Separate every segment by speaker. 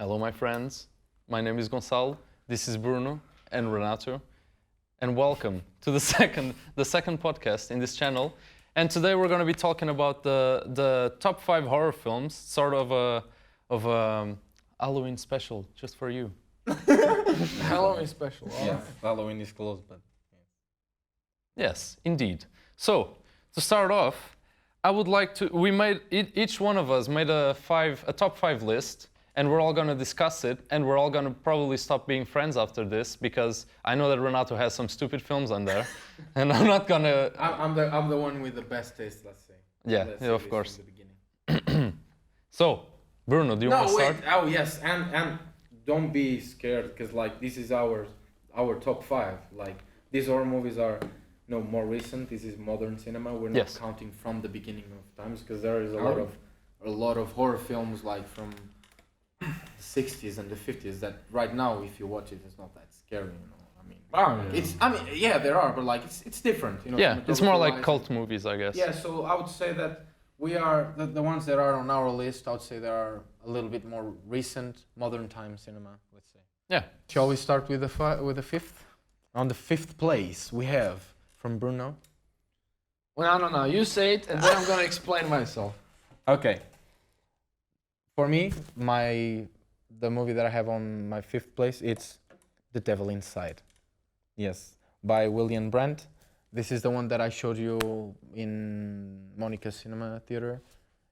Speaker 1: Hello, my friends. My name is Goncalo. This is Bruno and Renato, and welcome to the second podcast in this channel. And today we're going to be talking about the top 5 horror films, sort of a Halloween special just for you.
Speaker 2: Halloween special.
Speaker 3: Yes, Halloween is close, but
Speaker 1: Yes, indeed. So to start off, I would like to. We made each one of us made a top 5 list. And we're all going to discuss it, and we're all going to probably stop being friends after this, because I know that Renato has some stupid films on there, and I'm not going to...
Speaker 2: I'm the one with the best taste, let's say.
Speaker 1: Yeah, of course. So, Bruno, do you want to start?
Speaker 2: Oh yes, and don't be scared, because like this is our top 5. Like these horror movies are more recent. This is modern cinema. We're not counting from the beginning of times, because there is a lot of horror films like from the 60s and the 50s that right now, if you watch it, it's not that scary, there are, but like it's different,
Speaker 1: Yeah, it's more like cult movies, I guess.
Speaker 2: Yeah, so I would say that we are the ones that are on our list. I would say there are a little bit more recent, modern time cinema. Let's say.
Speaker 1: Yeah.
Speaker 2: Shall we start with the fifth? On the 5th place, we have from Bruno.
Speaker 3: Well, no. You say it, and then I'm gonna explain myself.
Speaker 2: Okay. For me, the movie that I have on my 5th place, it's The Devil Inside. Yes, by William Brandt. This is the one that I showed you in Monica's Cinema Theater.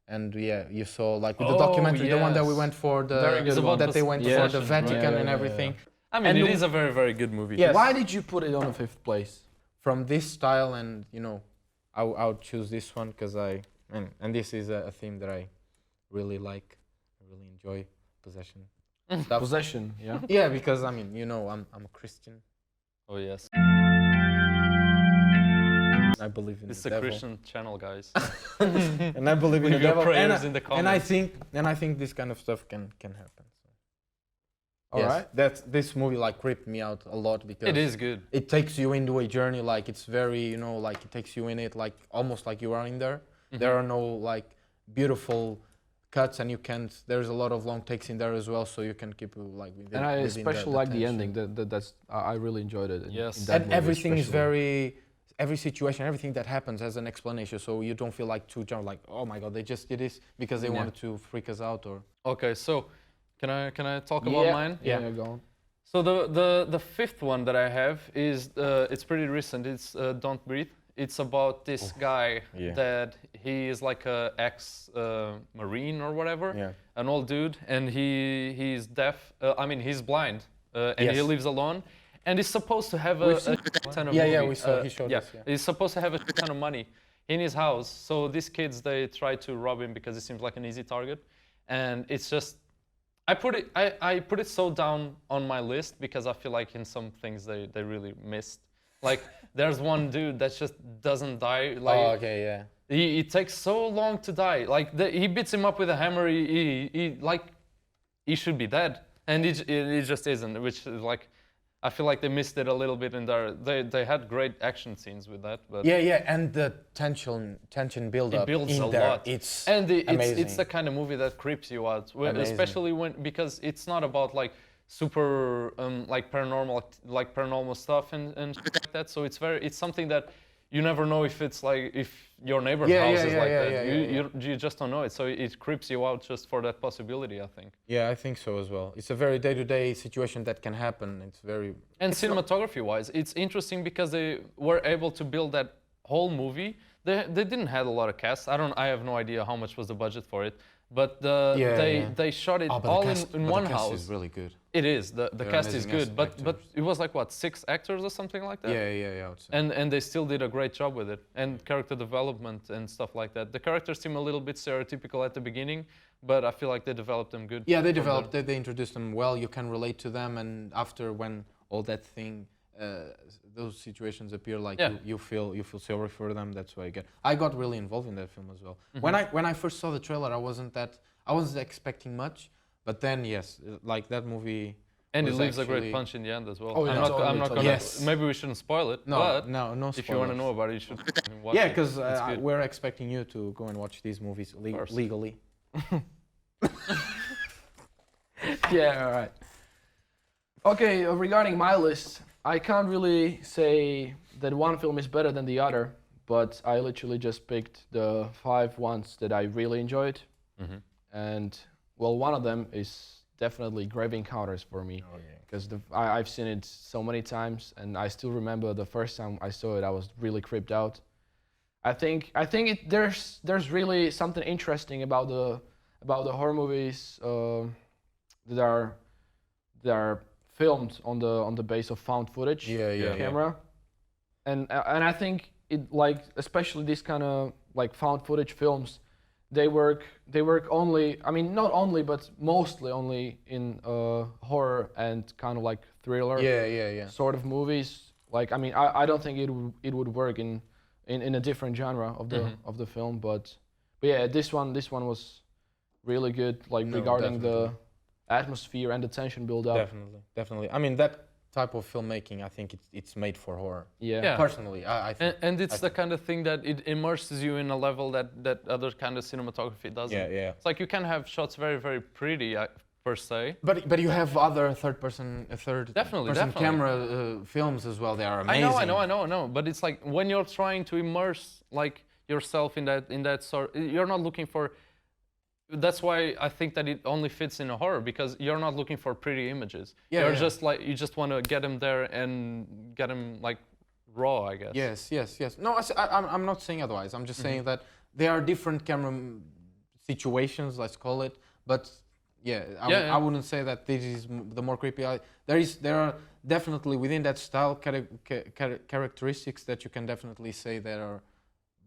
Speaker 2: And yeah, you saw like with the documentary, the one that we went for, they went for the Vatican and everything.
Speaker 1: I mean, it is a very, very good movie.
Speaker 2: Yes.
Speaker 3: Why did you put it on the 5th place?
Speaker 2: From this style, and I would choose this one because and this is a theme that I really like. Really enjoy possession stuff.
Speaker 3: Possession, yeah.
Speaker 2: Yeah, because I'm a Christian.
Speaker 1: Oh yes.
Speaker 2: I believe in
Speaker 1: This is
Speaker 2: the
Speaker 1: a
Speaker 2: devil.
Speaker 1: Christian channel, guys.
Speaker 2: And I believe in the
Speaker 1: Leave your
Speaker 2: devil.
Speaker 1: prayers in the comments.
Speaker 2: And I think this kind of stuff can happen. So.
Speaker 3: All right.
Speaker 2: This movie like creeped me out a lot because
Speaker 1: It is good.
Speaker 2: It takes you into a journey, like it's very like it takes you in it, like almost like you are in there. Mm-hmm. There are no like beautiful cuts, and you can't. There's a lot of long takes in there as well, so you can keep like.
Speaker 3: And I especially like the ending. That's I really enjoyed it.
Speaker 1: Yes.
Speaker 2: And everything is every situation, everything that happens has an explanation, so you don't feel like too jump like, oh my god, they just did this because they wanted to freak us out or.
Speaker 1: Okay, so can I talk about mine?
Speaker 3: Yeah, go on.
Speaker 1: So the 5th one that I have is it's pretty recent. It's Don't Breathe. It's about this guy that he is like a ex-marine or whatever, an old dude, and he's deaf. He's blind, and he lives alone, and he's supposed to have a ton of
Speaker 2: we saw. He showed us. Yeah.
Speaker 1: He's supposed to have a ton of money in his house. So these kids, they try to rob him because it seems like an easy target, and it's just. I put it so down on my list because I feel like in some things they really missed. Like there's one dude that just doesn't die. Like it takes so long to die. Like he beats him up with a hammer. He should be dead, and it just isn't. Which is like, I feel like they missed it a little bit in there. They had great action scenes with that, but
Speaker 2: and the tension build up.
Speaker 1: It builds
Speaker 2: in
Speaker 1: a
Speaker 2: there.
Speaker 1: lot.
Speaker 2: It's
Speaker 1: amazing. It's the kind of movie that creeps you out, especially because it's not about like super like paranormal stuff and shit like that. So it's something that you never know if it's like if your neighbor's house is like that. You just don't know it. So it creeps you out just for that possibility, I think.
Speaker 2: Yeah, I think so as well. It's a very day-to-day situation that can happen. It's very
Speaker 1: cinematography-wise, it's interesting because they were able to build that whole movie. They didn't have a lot of cast. I have no idea how much was the budget for it. But they shot it all in one house.
Speaker 2: The cast is really good.
Speaker 1: It is. The cast is good, but it was like what, 6 actors or something like that?
Speaker 2: Yeah. I would say.
Speaker 1: And they still did a great job with it, and character development and stuff like that. The characters seem a little bit stereotypical at the beginning, but I feel like they developed them good.
Speaker 2: Yeah, they introduced them well. You can relate to them, and after when all that thing, those situations appear, like you feel sorry for them. That's why I got really involved in that film as well. Mm-hmm. When I first saw the trailer, I wasn't expecting much, but then like that movie.
Speaker 1: And it leaves a great punch in the end as well.
Speaker 3: Oh, yeah.
Speaker 1: I'm not gonna.
Speaker 2: Yes.
Speaker 1: Maybe we shouldn't spoil it.
Speaker 2: No spoilers.
Speaker 1: If you want to know about it, you should watch it.
Speaker 2: Yeah, because we're expecting you to go and watch these movies legally.
Speaker 3: Yeah, all right. Okay, regarding my list, I can't really say that one film is better than the other, but I literally just picked the 5 ones that I really enjoyed.
Speaker 1: Mhm.
Speaker 3: And well, one of them is definitely Grave Encounters for me,
Speaker 2: Oh yeah.
Speaker 3: because I've seen it so many times, and I still remember the first time I saw it, I was really creeped out. There's really something interesting about the horror movies that are filmed on the base of found footage
Speaker 2: Yeah.
Speaker 3: camera, and I think it, like, especially these kind of like found footage films, they work only, I mean, not only but mostly only in horror and kind of like thriller
Speaker 2: Yeah.
Speaker 3: sort of movies. Like, I mean, I don't think it would work in a different genre of the film, but yeah, this one was really good, like,
Speaker 2: No,
Speaker 3: regarding
Speaker 2: definitely.
Speaker 3: the atmosphere and the tension build up.
Speaker 2: Definitely. I mean, that type of filmmaking, I think it's made for horror.
Speaker 3: Yeah.
Speaker 1: Yeah.
Speaker 2: Personally, I think.
Speaker 1: And it's
Speaker 2: I
Speaker 1: the kind of thing that it immerses you in a level that other kind of cinematography doesn't.
Speaker 2: Yeah.
Speaker 1: It's like you can have shots very, very pretty per se.
Speaker 2: But you have other third
Speaker 1: Definitely,
Speaker 2: person
Speaker 1: definitely.
Speaker 2: camera films as well. They are amazing.
Speaker 1: I know. But it's like when you're trying to immerse like yourself in that sort, you're not looking for. That's why I think that it only fits in a horror, because you're not looking for pretty images.
Speaker 2: Yeah,
Speaker 1: You're
Speaker 2: yeah.
Speaker 1: just like, you just want to get them there and get them like raw, I guess.
Speaker 2: Yes. No, I'm not saying otherwise. I'm just saying that there are different camera situations, let's call it. But yeah, I wouldn't say that this is the more creepy. There are definitely within that style characteristics that you can definitely say that are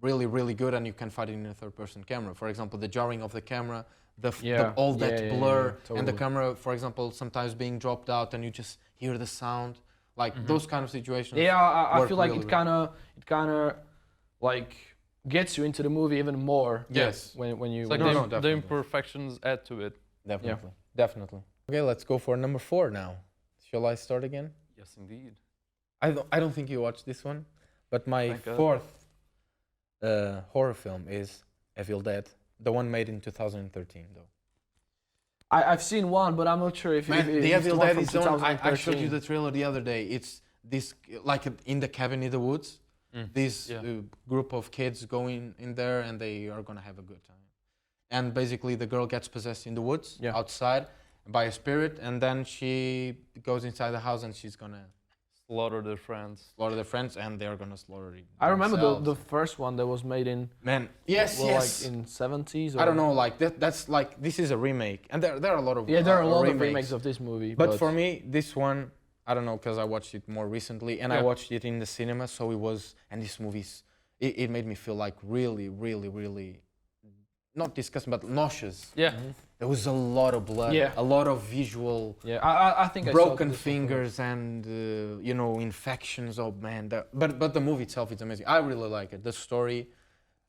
Speaker 2: really, really good, and you can find it in a third-person camera. For example, the jarring of the camera, all that blur, and the
Speaker 3: totally.
Speaker 2: camera, for example, sometimes being dropped out, and you just hear the sound. Like those kind of situations.
Speaker 3: Yeah, I
Speaker 2: work
Speaker 3: feel like
Speaker 2: really
Speaker 3: it kind of like gets you into the movie even more.
Speaker 2: Yes.
Speaker 3: When you
Speaker 1: It's like
Speaker 3: when
Speaker 1: the,
Speaker 3: you-
Speaker 1: the
Speaker 2: definitely.
Speaker 1: imperfections add to it.
Speaker 2: Definitely. Okay, let's go for number 4 now. Shall I start again?
Speaker 1: Yes, indeed.
Speaker 2: I don't think you watched this one, but my
Speaker 1: Thank God.
Speaker 2: 4th horror film is Evil Dead, the one made in 2013, though.
Speaker 3: I've seen one, but I'm not sure if
Speaker 2: Man,
Speaker 3: if
Speaker 2: the
Speaker 3: it's
Speaker 2: Evil
Speaker 3: one
Speaker 2: Dead
Speaker 3: from
Speaker 2: is on. I showed you
Speaker 3: 2013.
Speaker 2: the trailer the other day. It's this, like, in the cabin in the woods. This
Speaker 1: Yeah.
Speaker 2: group of kids going in there, and they are gonna have a good time. And basically, the girl gets possessed in the woods outside by a spirit, and then she goes inside the house, and she's gonna
Speaker 1: Slaughter their friends.
Speaker 2: slaughter their friends, and they're gonna slaughter it.
Speaker 3: I remember the
Speaker 2: themselves.
Speaker 3: first one that was made in
Speaker 2: Man, yes.
Speaker 3: like in 70s.
Speaker 2: I don't know, like that's like, this is a remake, and there are a lot of
Speaker 3: Yeah, there are a lot of
Speaker 2: remakes.
Speaker 3: remakes of this movie.
Speaker 2: But for me, this one, I don't know, because I watched it more recently, and I
Speaker 1: Yeah.
Speaker 2: watched it in the cinema, so it was, and this movie's, it made me feel like really, really, really, not disgusting, but nauseous.
Speaker 1: Yeah.
Speaker 2: There was a lot of blood,
Speaker 3: Yeah.
Speaker 2: a lot of visual,
Speaker 3: yeah, I think I saw
Speaker 2: broken
Speaker 3: this one
Speaker 2: fingers, and infections. Oh man, but the movie itself, it's amazing. I really like it. The story,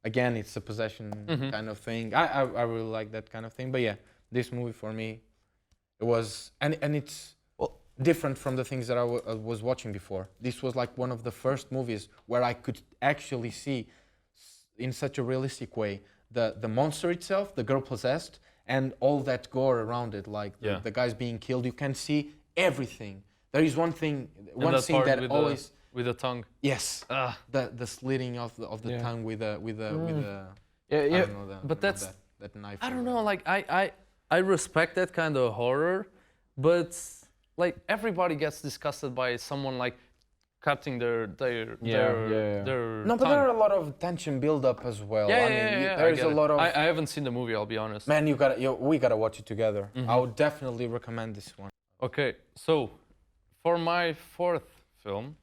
Speaker 2: again, it's a possession kind of thing. I really like that kind of thing. But yeah, this movie for me, it was, and it's different from the things that I was watching before. This was like one of the first movies where I could actually see in such a realistic way the monster itself, the girl possessed, and all that gore around it, like the guys being killed. You can see everything. There is one thing,
Speaker 1: And
Speaker 2: one scene
Speaker 1: part
Speaker 2: that
Speaker 1: with
Speaker 2: always
Speaker 1: with the tongue.
Speaker 2: yes,
Speaker 1: Ah.
Speaker 2: the slitting of the tongue with a
Speaker 3: Yeah,
Speaker 2: I
Speaker 3: yeah.
Speaker 2: don't know
Speaker 1: But that's-
Speaker 2: that knife.
Speaker 1: I don't know. Like I respect that kind of horror, but like everybody gets disgusted by someone like cutting their
Speaker 3: yeah.
Speaker 2: No, but
Speaker 1: tongue.
Speaker 2: there are a lot of tension build up as well.
Speaker 1: Yeah,
Speaker 2: I
Speaker 1: yeah,
Speaker 2: mean,
Speaker 1: yeah, yeah, I
Speaker 2: there's
Speaker 1: get
Speaker 2: a
Speaker 1: it.
Speaker 2: lot of
Speaker 1: I haven't seen the movie. I'll be honest.
Speaker 2: man. We gotta watch it together. I would definitely recommend this one.
Speaker 1: Okay, so for my 4th film,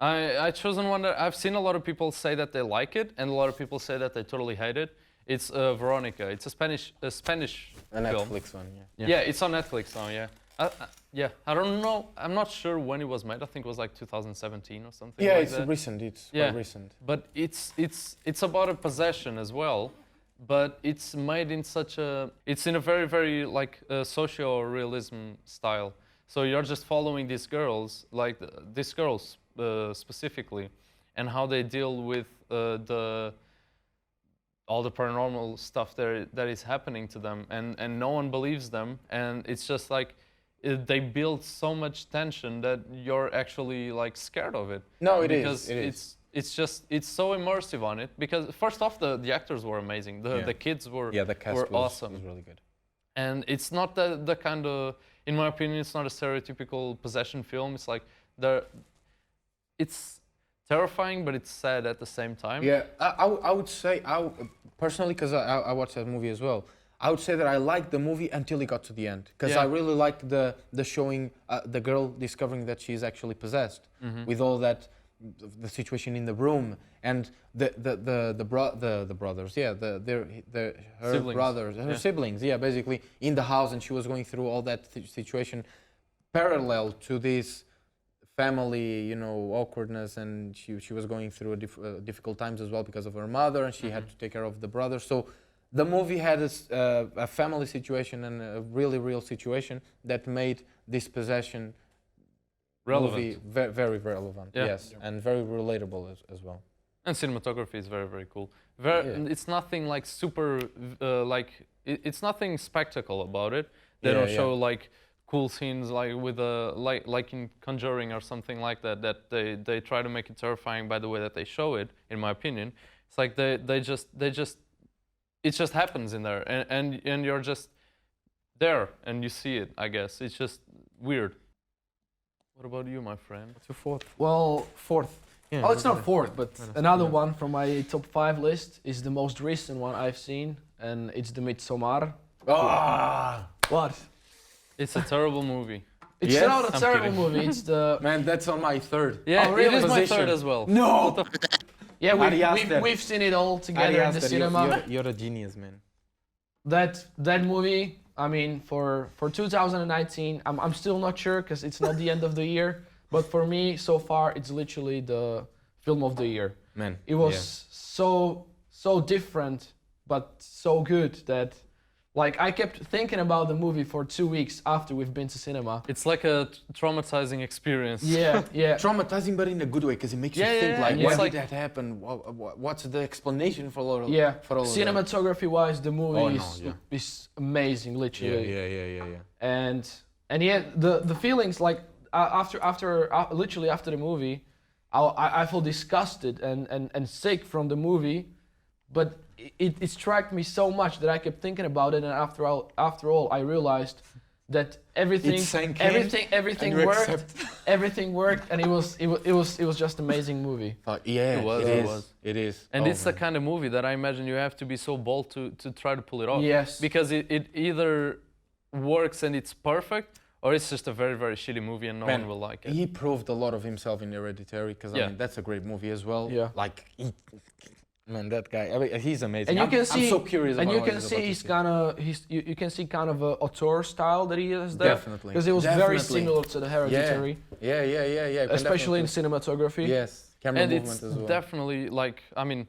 Speaker 1: I chosen one that I've seen a lot of people say that they like it, and a lot of people say that they totally hate it. It's Veronica. It's a Spanish
Speaker 2: A
Speaker 1: film.
Speaker 2: Netflix one, yeah.
Speaker 1: Yeah, it's on Netflix now. Yeah. Yeah, I don't know. I'm not sure when it was made. I think it was like 2017 or something.
Speaker 2: Yeah,
Speaker 1: like
Speaker 2: it's
Speaker 1: that.
Speaker 2: recent. It's
Speaker 1: Yeah.
Speaker 2: quite recent.
Speaker 1: But it's about a possession as well, but it's made in it's in a very, very like socio-realism style. So you're just following these girls, like these girls specifically, and how they deal with all the paranormal stuff that is happening to them, and no one believes them, and it's just like they build so much tension that you're actually like scared of it.
Speaker 2: No, it is,
Speaker 1: because
Speaker 2: it is.
Speaker 1: it's so immersive on it. Because first off, the actors were amazing. The kids were
Speaker 2: Yeah, the cast
Speaker 1: were
Speaker 2: was,
Speaker 1: awesome.
Speaker 2: was really good.
Speaker 1: And it's not the kind of, in my opinion, it's not a stereotypical possession film. It's like it's terrifying, but it's sad at the same time.
Speaker 2: Yeah, I would say, personally, because I watched that movie as well, I would say that I liked the movie until it got to the end. Because
Speaker 1: Yeah.
Speaker 2: I really liked the showing, the girl discovering that she is actually possessed, with all that, the situation in the room, and the brothers, yeah, her
Speaker 1: Siblings.
Speaker 2: brothers, her
Speaker 1: Yeah.
Speaker 2: siblings, yeah, basically in the house, and she was going through all that situation parallel to this family, you know, awkwardness, and she was going through difficult times as well because of her mother, and she had to take care of the brother. So the movie had a family situation and a really real situation that made this possession
Speaker 1: Relevant.
Speaker 2: movie very relevant.
Speaker 1: Yeah.
Speaker 2: Yes, and very relatable as well.
Speaker 1: And cinematography is very cool.
Speaker 2: Yeah.
Speaker 1: It's nothing like super it's nothing spectacle about it. They
Speaker 2: Yeah,
Speaker 1: don't
Speaker 2: yeah.
Speaker 1: show like cool scenes like with like in Conjuring or something like that. That they try to make it terrifying by the way that they show it. In my opinion, it's like they just it just happens in there, and you're just there and you see it. I guess it's just weird. What about you, my friend?
Speaker 2: What's your fourth?
Speaker 3: Well, fourth.
Speaker 2: Yeah,
Speaker 3: Oh, it's
Speaker 2: go
Speaker 3: not
Speaker 2: ahead.
Speaker 3: fourth, but
Speaker 2: No, no,
Speaker 3: another
Speaker 2: yeah.
Speaker 3: one from my top 5 list is the most recent one I've seen, and it's the Midsommar.
Speaker 2: Ah,
Speaker 3: What?
Speaker 1: It's a terrible movie.
Speaker 3: It's
Speaker 2: Yes?
Speaker 3: not a
Speaker 1: I'm
Speaker 3: terrible
Speaker 1: kidding.
Speaker 3: movie. It's the
Speaker 2: man, that's on my third.
Speaker 1: Yeah,
Speaker 3: Oh, really?
Speaker 1: it is my
Speaker 2: Position.
Speaker 1: third as well.
Speaker 2: No,
Speaker 3: yeah.
Speaker 2: Ari Aster.
Speaker 3: We've seen it all together in the
Speaker 2: Arias,
Speaker 3: cinema.
Speaker 2: you're a genius, man.
Speaker 3: That movie. I mean, for 2019, I'm still not sure because it's not the end of the year. But for me, so far, it's literally the film of the year.
Speaker 2: Man,
Speaker 3: It was
Speaker 2: yeah.
Speaker 3: so different, but so good that, like, I kept thinking about the movie for 2 weeks after we've been to cinema.
Speaker 1: It's like a traumatizing experience.
Speaker 3: Yeah, yeah.
Speaker 2: Traumatizing, but in a good way, because it makes
Speaker 1: Yeah,
Speaker 2: you
Speaker 1: yeah,
Speaker 2: think
Speaker 1: yeah.
Speaker 2: like,
Speaker 1: It's
Speaker 2: why
Speaker 1: like-
Speaker 2: did that happen? What's the explanation for all?
Speaker 3: Yeah,
Speaker 2: for all of that?
Speaker 3: cinematography-wise, the movie
Speaker 2: Oh, no,
Speaker 3: is,
Speaker 2: yeah.
Speaker 3: is amazing, literally.
Speaker 2: Yeah.
Speaker 3: And yeah, the feelings like literally after the movie, I feel disgusted and sick from the movie, but it struck me so much that I kept thinking about it, and after all, I realized that everything
Speaker 2: sank in,
Speaker 3: everything
Speaker 2: and you
Speaker 3: worked,
Speaker 2: accept.
Speaker 3: everything worked, and it was just amazing movie.
Speaker 2: Yeah,
Speaker 1: It was,
Speaker 2: it
Speaker 1: it
Speaker 2: is.
Speaker 1: was.
Speaker 2: It is.
Speaker 1: And
Speaker 2: Oh,
Speaker 1: it's the
Speaker 2: man.
Speaker 1: kind of movie that I imagine you have to be so bold to try to pull it off.
Speaker 3: Yes.
Speaker 1: Because it either works and it's perfect, or it's just a very shitty movie and no
Speaker 2: Man,
Speaker 1: one will like it.
Speaker 2: He proved a lot of himself in Hereditary, because I
Speaker 1: Yeah.
Speaker 2: mean that's a great movie as well.
Speaker 3: Yeah.
Speaker 2: Like, man, that guy. I mean, he's amazing.
Speaker 3: And you can
Speaker 2: I'm
Speaker 3: see,
Speaker 2: so curious.
Speaker 3: and
Speaker 2: about
Speaker 3: you
Speaker 2: what
Speaker 3: can
Speaker 2: he's
Speaker 3: see
Speaker 2: about to
Speaker 3: he's
Speaker 2: see.
Speaker 3: kind of you can see kind of a auteur style that he has there.
Speaker 2: Definitely.
Speaker 3: Because it was very
Speaker 2: Definitely.
Speaker 3: similar to the Hereditary,
Speaker 2: Yeah. You can
Speaker 3: especially in
Speaker 2: definitely-
Speaker 3: cinematography.
Speaker 2: Yes, camera
Speaker 1: And
Speaker 2: movement
Speaker 1: it's
Speaker 2: as well.
Speaker 1: definitely like, I mean,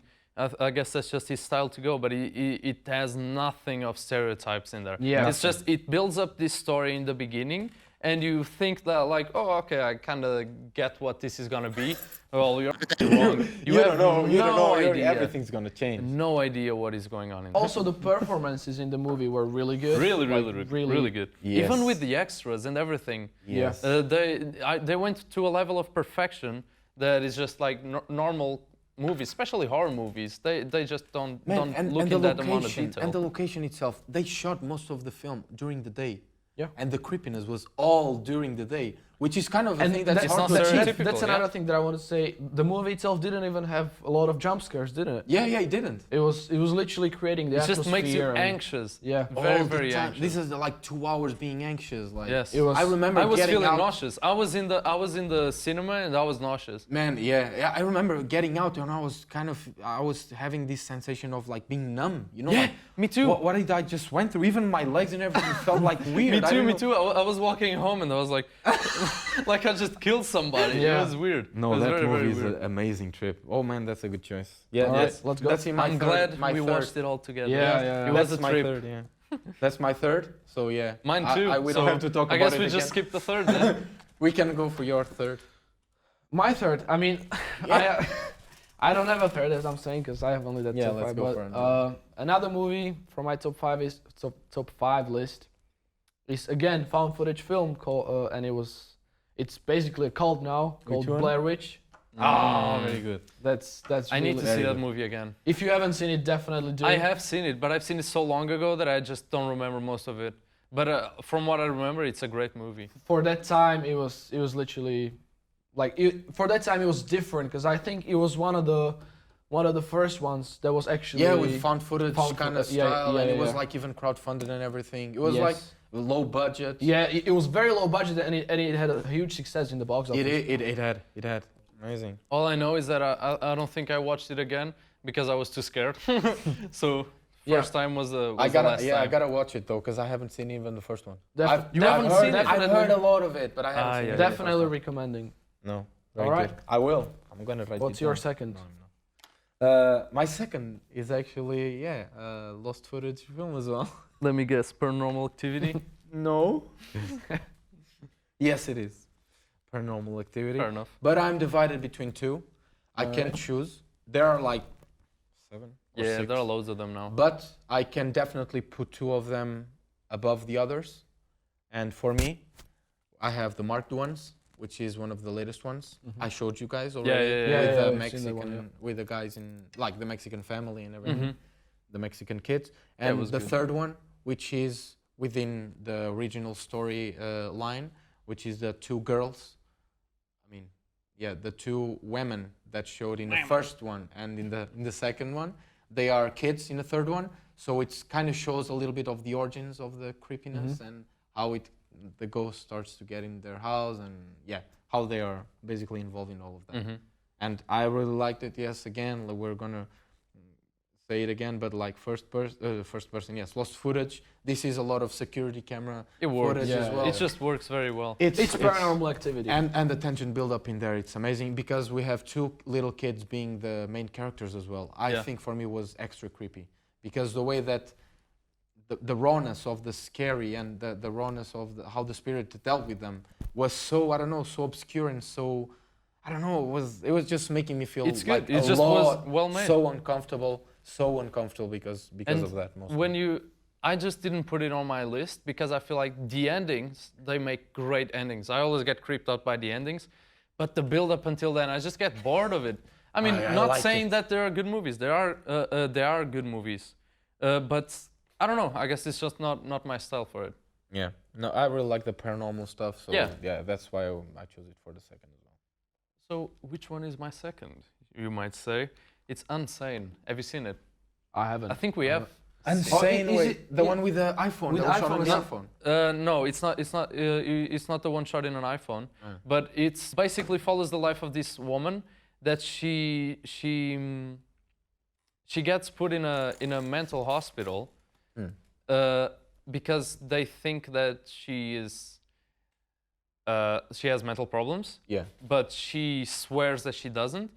Speaker 1: I guess that's just his style to go, but it has nothing of stereotypes in there.
Speaker 3: Yeah.
Speaker 1: It's just, it builds up this story in the beginning, and you think that like, oh, okay, I kind of get what this is gonna be. Well, you're wrong.
Speaker 2: You
Speaker 1: have
Speaker 2: don't know. You don't know.
Speaker 1: idea.
Speaker 2: Everything's gonna change.
Speaker 1: No idea what is going on in there.
Speaker 3: Also, the performances in the movie were really good.
Speaker 1: Really good.
Speaker 2: Yes.
Speaker 1: Even with the extras and everything.
Speaker 2: Yes.
Speaker 1: They went to a level of perfection that is just like normal movies, especially horror movies. They just don't look
Speaker 2: and
Speaker 1: in
Speaker 2: the
Speaker 1: that amount of
Speaker 2: location
Speaker 1: detail.
Speaker 2: and the location itself. They shot most of the film during the day.
Speaker 3: Yeah.
Speaker 2: And the creepiness was all during the day, which is kind of a
Speaker 3: And
Speaker 2: thing that's
Speaker 1: it's
Speaker 2: hard
Speaker 1: not
Speaker 2: to achieve.
Speaker 1: stereotypical.
Speaker 3: that's
Speaker 1: yeah.
Speaker 3: another thing that I want to say. The movie itself didn't even have a lot of jump scares, didn't it?
Speaker 2: Yeah, it didn't.
Speaker 3: It was literally creating the
Speaker 1: It
Speaker 3: atmosphere.
Speaker 1: just makes you
Speaker 3: and-
Speaker 1: anxious.
Speaker 3: Yeah.
Speaker 1: Very,
Speaker 2: All the
Speaker 1: very
Speaker 2: time.
Speaker 1: anxious.
Speaker 2: This is like 2 hours being anxious. Like,
Speaker 1: Yes.
Speaker 3: It was-
Speaker 2: I remember
Speaker 1: I was
Speaker 2: getting
Speaker 1: feeling
Speaker 2: out.
Speaker 1: nauseous. I was in the cinema and I was nauseous.
Speaker 2: Man, yeah, I remember getting out and I was having this sensation of like being numb. You know,
Speaker 1: Yeah,
Speaker 2: like,
Speaker 1: me too.
Speaker 2: What did I just went through? Even my legs and everything felt like weird.
Speaker 1: Me
Speaker 2: I
Speaker 1: too,
Speaker 2: don't
Speaker 1: me
Speaker 2: know.
Speaker 1: too. I was walking home and I was like, like I just killed somebody.
Speaker 3: Yeah.
Speaker 1: It was weird. It
Speaker 2: No,
Speaker 1: was
Speaker 2: that
Speaker 1: very,
Speaker 2: movie
Speaker 1: very
Speaker 2: is
Speaker 1: weird.
Speaker 2: an amazing trip. Oh man, that's a good choice. Yeah,
Speaker 3: All right, let's go.
Speaker 2: That's in my
Speaker 1: I'm
Speaker 2: third,
Speaker 1: glad
Speaker 2: my
Speaker 1: we
Speaker 2: third.
Speaker 1: watched it all together.
Speaker 3: Yeah.
Speaker 1: It was
Speaker 2: That's
Speaker 1: a
Speaker 2: my
Speaker 1: trip.
Speaker 2: third. Yeah, that's my third. So yeah,
Speaker 1: Mine too.
Speaker 2: We
Speaker 1: so
Speaker 2: don't have to talk
Speaker 1: I
Speaker 2: about
Speaker 1: guess
Speaker 2: it
Speaker 1: we just
Speaker 2: again.
Speaker 1: skipped the third then.
Speaker 2: We can go for your third.
Speaker 3: My third. I mean,
Speaker 2: Yeah.
Speaker 3: I don't have a third, as I'm saying, because I have only that
Speaker 2: Yeah,
Speaker 3: top
Speaker 2: let's
Speaker 3: five.
Speaker 2: go
Speaker 3: But
Speaker 2: for another.
Speaker 3: another movie from my top five is top five list is again found footage film called and it's basically a cult now called
Speaker 2: one?
Speaker 3: Blair Witch.
Speaker 2: Oh, very good.
Speaker 3: That's
Speaker 1: I need
Speaker 3: really-
Speaker 1: to see
Speaker 2: Very
Speaker 1: that
Speaker 2: good.
Speaker 1: movie again.
Speaker 3: If you haven't seen it, definitely do.
Speaker 1: I have seen it, but I've seen it so long ago that I just don't remember most of it. But from what I remember, it's a great movie.
Speaker 3: For that time, it was literally like for that time it was different because I think it was one of the first ones that was actually
Speaker 2: Yeah, with found footage
Speaker 3: found
Speaker 2: kind
Speaker 3: fo-
Speaker 2: of
Speaker 3: yeah,
Speaker 2: style,
Speaker 3: yeah,
Speaker 2: and it was
Speaker 3: yeah.
Speaker 2: like even crowdfunded and everything. It was
Speaker 3: Yes.
Speaker 2: like low budget.
Speaker 3: Yeah, it was very low budget and it had a huge success in the box office.
Speaker 2: It had amazing.
Speaker 1: All I know is that I don't think I watched it again because I was too scared. So first time was the last time.
Speaker 2: I gotta watch it though, because I haven't seen even the first one.
Speaker 3: You haven't seen it?
Speaker 2: I've heard a lot of it, but I haven't
Speaker 1: Ah,
Speaker 2: seen
Speaker 1: yeah.
Speaker 2: it. the first
Speaker 3: Definitely
Speaker 2: one.
Speaker 3: recommending.
Speaker 2: No. Very
Speaker 3: Alright.
Speaker 2: good. I will. I'm gonna write
Speaker 3: What's
Speaker 2: it
Speaker 3: your
Speaker 2: down.
Speaker 3: second?
Speaker 2: No, my second is actually lost footage film as well.
Speaker 1: Let me guess, Paranormal Activity.
Speaker 2: No. Yes, it is. Paranormal Activity.
Speaker 1: Fair enough.
Speaker 2: But I'm divided between two. I can choose. There are like 7 or
Speaker 1: Yeah,
Speaker 2: 6.
Speaker 1: there are loads of them now.
Speaker 2: But I can definitely put 2 of them above the others. And for me, I have the marked ones, which is one of the latest ones. I showed you guys already
Speaker 1: yeah, yeah,
Speaker 2: with
Speaker 3: yeah,
Speaker 2: the
Speaker 3: I've seen that one,
Speaker 2: Mexican, with the guys in like the Mexican family and everything, the Mexican kids.
Speaker 1: That
Speaker 2: And
Speaker 1: was
Speaker 2: the
Speaker 1: good.
Speaker 2: third one, which is within the original story line, which is the 2 girls. I mean, yeah, the 2 women that showed in the first one and in the second one. They are kids in the third one, so it kind of shows a little bit of the origins of the creepiness and how the ghost starts to get in their house and how they are basically involved in all of that. And I really liked it. Yes, again, we're gonna say it again, but like first person, yes, lost footage. This is a lot of security camera
Speaker 1: It works.
Speaker 2: footage as
Speaker 3: Yeah.
Speaker 2: well.
Speaker 1: It just works very well.
Speaker 3: It's Paranormal Activity.
Speaker 2: And the tension build up in there, it's amazing because we have 2 little kids being the main characters as well. I
Speaker 1: Yeah.
Speaker 2: think for me was extra creepy because the way that the rawness of the scary and the rawness of how the spirit dealt with them was so, I don't know, so obscure and so, I don't know, it was just making me feel
Speaker 1: It's
Speaker 2: like
Speaker 1: good. It
Speaker 2: a
Speaker 1: just was
Speaker 2: lot,
Speaker 1: well made.
Speaker 2: so uncomfortable because
Speaker 1: And
Speaker 2: of that mostly.
Speaker 1: I just didn't put it on my list because I feel like the endings, they make great endings. I always get creeped out by the endings, but the build up until then, I just get bored of it. I mean,
Speaker 2: I
Speaker 1: not
Speaker 2: like
Speaker 1: saying
Speaker 2: it.
Speaker 1: that there are good movies. There are good movies, but I don't know. I guess it's just not my style for it.
Speaker 2: Yeah, no, I really like the paranormal stuff, so
Speaker 1: Yeah.
Speaker 2: that's why I chose it for the second as well.
Speaker 1: So which one is my second? You might say it's Unsane. Have you seen it?
Speaker 3: I haven't.
Speaker 1: I think we have.
Speaker 2: Insane
Speaker 3: is
Speaker 2: way.
Speaker 3: it-
Speaker 2: The
Speaker 3: yeah.
Speaker 2: one with the iPhone.
Speaker 3: With
Speaker 2: that was shot
Speaker 3: iPhone,
Speaker 2: on the
Speaker 3: yeah.
Speaker 2: iPhone.
Speaker 1: No, it's not. It's not the one shot in an iPhone. But it's basically follows the life of this woman that she gets put in a mental hospital because they think that she has mental problems.
Speaker 2: Yeah.
Speaker 1: But she swears that she doesn't,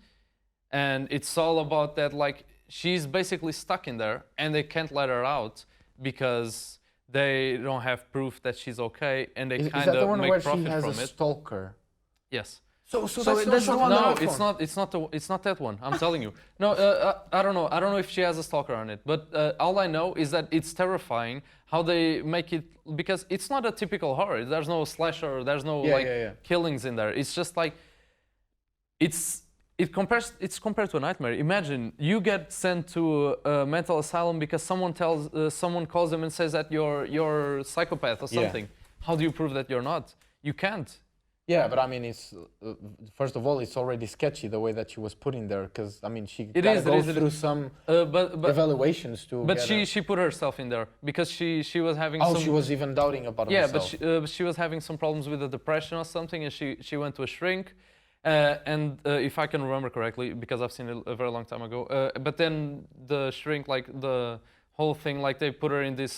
Speaker 1: and it's all about that. Like she's basically stuck in there, and they can't let her out because they don't have proof that she's okay, and they
Speaker 2: Is
Speaker 1: kind
Speaker 2: that the
Speaker 1: of
Speaker 2: one
Speaker 1: make
Speaker 2: where she
Speaker 1: profit
Speaker 2: has
Speaker 1: from
Speaker 2: a
Speaker 1: it.
Speaker 2: stalker?
Speaker 1: Yes.
Speaker 2: So
Speaker 3: So
Speaker 2: that's
Speaker 3: that's the
Speaker 2: not
Speaker 3: one
Speaker 2: shot
Speaker 1: No,
Speaker 2: on the
Speaker 1: it's
Speaker 2: iPhone.
Speaker 1: not. It's not that one. I'm telling you. No, I don't know. I don't know if she has a stalker on it. But all I know is that it's terrifying how they make it because it's not a typical horror. There's no slasher. There's no killings in there. It's just like it's compared to a nightmare. Imagine you get sent to a mental asylum because someone calls them and says that you're a psychopath or
Speaker 2: Yeah.
Speaker 1: something. How do you prove that you're not? You can't.
Speaker 2: Yeah, but I mean, it's first of all, it's already sketchy the way that she was put in there because I mean, she
Speaker 1: It
Speaker 2: gotta
Speaker 1: is, it
Speaker 2: go
Speaker 1: is, it
Speaker 2: through
Speaker 1: is.
Speaker 2: some
Speaker 1: But
Speaker 2: evaluations to.
Speaker 1: But
Speaker 2: get
Speaker 1: she put herself in there because she was having
Speaker 2: Oh,
Speaker 1: some.
Speaker 2: she was even doubting about
Speaker 1: Yeah,
Speaker 2: herself.
Speaker 1: but she was having some problems with the depression or something, and she went to a shrink. And if I can remember correctly, because I've seen it a very long time ago. But then the shrink, like the whole thing, like they put her in this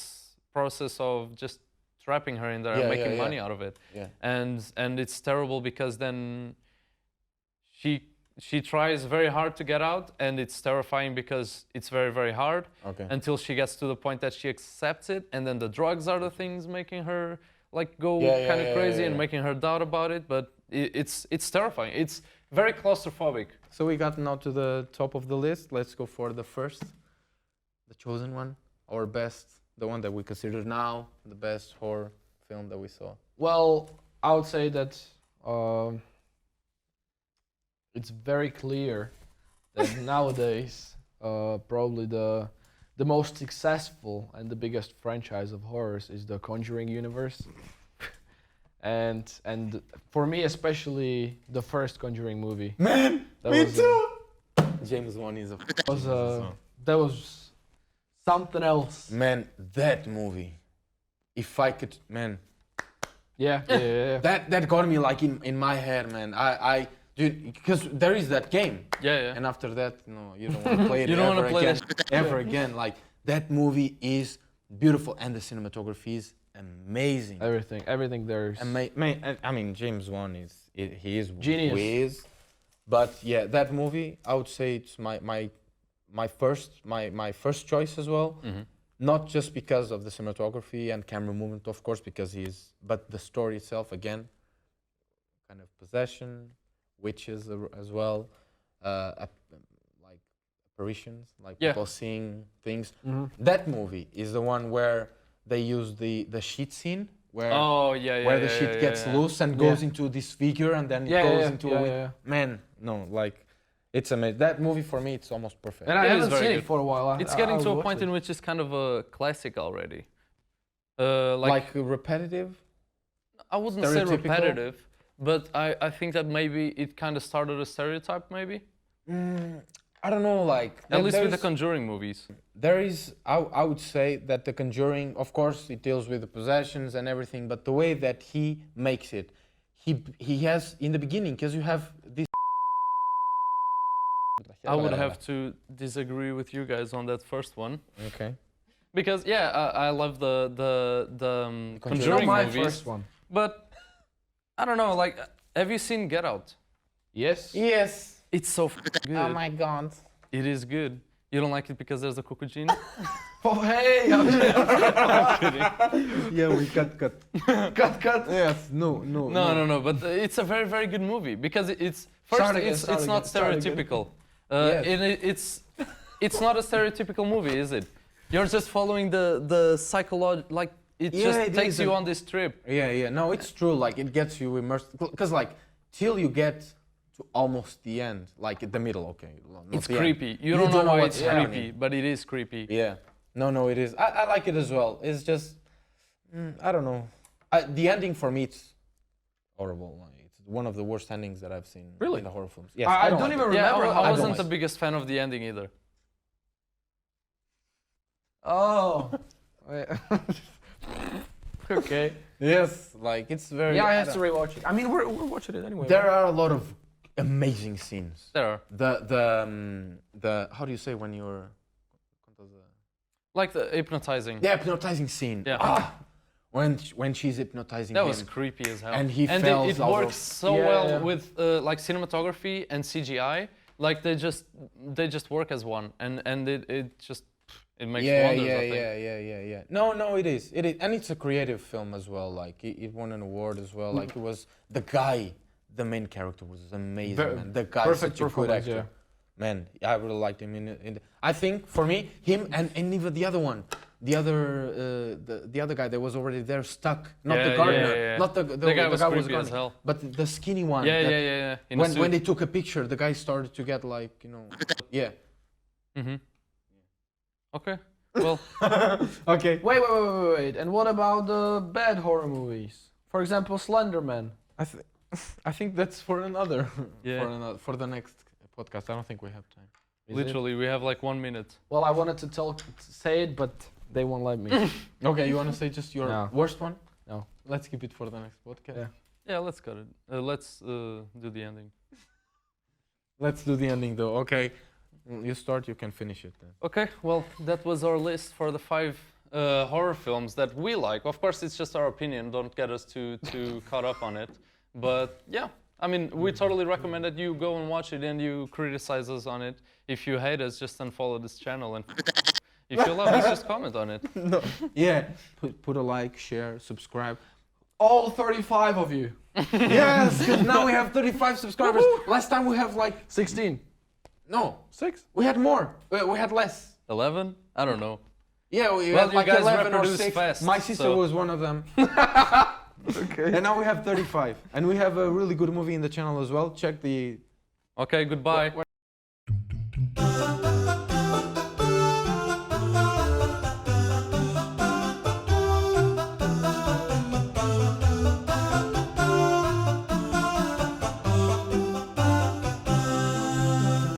Speaker 1: process of just trapping her in there and making money out of it.
Speaker 2: Yeah.
Speaker 1: And it's terrible because then she tries very hard to get out, and it's terrifying because it's very, very hard.
Speaker 2: Okay.
Speaker 1: Until she gets to the point that she accepts it, and then the drugs are the things making her like go kind of crazy and making her doubt about it. But it's terrifying. It's very claustrophobic.
Speaker 2: So we got now to the top of the list. Let's go for the first, the chosen one, our best, the one that we consider now the best horror film that we saw.
Speaker 3: Well, I would say that it's very clear that nowadays probably the most successful and the biggest franchise of horrors is the Conjuring universe. and for me especially the first Conjuring movie.
Speaker 2: Man,
Speaker 3: That
Speaker 2: me
Speaker 3: was,
Speaker 2: too. James Wan is a
Speaker 3: that was something else.
Speaker 2: man. That movie, if I could, man,
Speaker 3: Yeah.
Speaker 2: that got me like in my head, man. I dude, because there is that game,
Speaker 1: Yeah.
Speaker 2: and after that, no, you don't want to play it
Speaker 1: You don't
Speaker 2: ever
Speaker 1: wanna play
Speaker 2: again, ever again. Like that movie is beautiful, and the cinematography is amazing.
Speaker 3: Everything there's.
Speaker 2: I mean, James Wan he is
Speaker 3: Genius.
Speaker 2: whiz. But yeah, that movie, I would say it's my first choice as well. Not just because of the cinematography and camera movement, of course, but the story itself again, kind of possession, witches as well, like apparitions, like people seeing things. That movie is the one where they use the sheet scene where where the sheet gets loose and goes into this figure and then it goes into a man. No, like it's amazing. That movie for me, it's almost perfect.
Speaker 3: And I
Speaker 1: It is
Speaker 3: haven't
Speaker 1: very
Speaker 3: seen
Speaker 1: good.
Speaker 3: it for a while.
Speaker 1: It's getting to a
Speaker 3: watched
Speaker 1: point
Speaker 3: it.
Speaker 1: in which it's kind of a classic already.
Speaker 2: Like repetitive.
Speaker 1: I wouldn't say
Speaker 2: stereotypical?
Speaker 1: repetitive, but I think that maybe it kind of started a stereotype, maybe.
Speaker 2: I don't know, like
Speaker 1: At least with the
Speaker 2: there's-
Speaker 1: Conjuring movies.
Speaker 2: there is I would say that the Conjuring, of course it deals with the possessions and everything, but the way that he makes it, he has in the beginning, because you have this
Speaker 1: I would have to disagree with you guys on that first one.
Speaker 2: okay.
Speaker 1: Because I love the
Speaker 2: Conjuring.
Speaker 1: Conjuring
Speaker 3: my
Speaker 1: movies,
Speaker 3: first one.
Speaker 1: but I don't know. Like, have you seen Get Out?
Speaker 3: Yes.
Speaker 2: Yes.
Speaker 1: It's so good.
Speaker 2: Oh my god.
Speaker 1: It is good. You don't like it because there's a Coco Gene?
Speaker 3: Oh hey!
Speaker 2: Yeah, we cut.
Speaker 3: cut.
Speaker 2: Yes, no.
Speaker 1: No. But it's a very, very good movie because it's first
Speaker 3: Start again,
Speaker 1: it's
Speaker 3: start
Speaker 1: it's not
Speaker 3: again, start again.
Speaker 1: stereotypical.
Speaker 2: Yes.
Speaker 1: It's not a stereotypical movie, is it? You're just following the psychology, like it just
Speaker 2: it
Speaker 1: takes
Speaker 2: is
Speaker 1: you
Speaker 2: a-
Speaker 1: on this trip.
Speaker 2: Yeah. No, it's true. Like it gets you immersed, because like till you get to almost the end, like the middle. Okay, not
Speaker 1: It's
Speaker 2: the end.
Speaker 1: creepy. You don't know why
Speaker 2: what's
Speaker 1: it's
Speaker 2: happening.
Speaker 1: creepy, but it is creepy.
Speaker 2: Yeah. No, it is. I like it as well. It's just, I don't know. The ending for me, it's horrible. Like, it's one of the worst endings that I've seen
Speaker 3: Really?
Speaker 2: in the horror films. Yes,
Speaker 3: I don't
Speaker 2: like
Speaker 3: even
Speaker 2: it.
Speaker 1: Yeah,
Speaker 3: remember
Speaker 1: I
Speaker 3: how it
Speaker 1: wasn't
Speaker 2: was.
Speaker 1: the biggest fan of the ending either.
Speaker 3: Oh. Okay.
Speaker 2: Yes, like it's very.
Speaker 3: Yeah, I
Speaker 2: I
Speaker 3: have to
Speaker 2: don't-
Speaker 3: rewatch it. I mean, we're watching it anyway.
Speaker 2: There are a lot of amazing scenes.
Speaker 1: There are.
Speaker 2: The how do you say when you're.
Speaker 1: Like the hypnotizing.
Speaker 2: The hypnotizing scene.
Speaker 1: Yeah.
Speaker 2: When she's hypnotizing
Speaker 1: That
Speaker 2: him.
Speaker 1: was creepy as hell.
Speaker 2: And he
Speaker 1: it
Speaker 2: falls out
Speaker 1: works
Speaker 2: of-
Speaker 1: so
Speaker 3: Yeah,
Speaker 1: well
Speaker 3: yeah.
Speaker 1: with like cinematography and CGI. Like they just work as one, and it just it makes wonders. I think.
Speaker 2: Yeah. No, it is, and it's a creative film as well. Like it won an award as well. Like it was the guy, the main character was amazing. Man. The guy,
Speaker 3: perfect
Speaker 2: such a good
Speaker 3: performance,
Speaker 2: actor. Man, I really liked him in I think for me, him and even the other one, the other guy that was already there stuck, not the gardener,
Speaker 1: yeah.
Speaker 2: not the
Speaker 1: guy was creepy
Speaker 2: gardener,
Speaker 1: as hell.
Speaker 2: but the skinny one.
Speaker 1: Yeah,
Speaker 2: that
Speaker 1: yeah. In a
Speaker 2: When
Speaker 1: suit.
Speaker 2: they took a picture, the guy started to get like yeah.
Speaker 1: Mhm. Okay. Well,
Speaker 2: Okay.
Speaker 3: Wait. And what about the bad horror movies? For example, Slender Man.
Speaker 2: I think that's for another.
Speaker 1: Yeah.
Speaker 2: For the next podcast. I don't think we have time.
Speaker 3: Is it?
Speaker 1: literally, we have like 1 minute.
Speaker 3: Well, I wanted to say it, but they won't let me.
Speaker 2: Okay, you want to say just your
Speaker 3: No.
Speaker 2: worst one?
Speaker 3: No.
Speaker 2: Let's keep it for the next podcast.
Speaker 3: Yeah.
Speaker 1: Yeah, let's cut it. Let's do the ending.
Speaker 2: Let's do the ending though. Okay. You start. You can finish it then.
Speaker 1: Okay, well, that was our list for the 5 horror films that we like. Of course, it's just our opinion. Don't get us too caught up on it. But yeah, I mean, we totally recommend that you go and watch it and you criticize us on it. If you hate us, just unfollow this channel. And if you love us, just comment on it.
Speaker 2: No. Yeah. Put a like, share, subscribe.
Speaker 3: All 35 of you.
Speaker 2: Yes, because now we have 35 subscribers. Last time we have like
Speaker 3: 16.
Speaker 2: no,
Speaker 3: 6.
Speaker 2: we had more. We had less.
Speaker 1: 11? I don't know.
Speaker 2: Yeah, we
Speaker 1: Well,
Speaker 2: had
Speaker 1: you
Speaker 2: like
Speaker 1: guys
Speaker 2: 11 or
Speaker 1: reproduce
Speaker 2: 6.
Speaker 1: fast,
Speaker 2: My sister
Speaker 1: so-
Speaker 2: was one of them.
Speaker 3: Okay.
Speaker 2: And now we have 35. And we have a really good movie in the channel as well. Check the
Speaker 1: Okay, goodbye.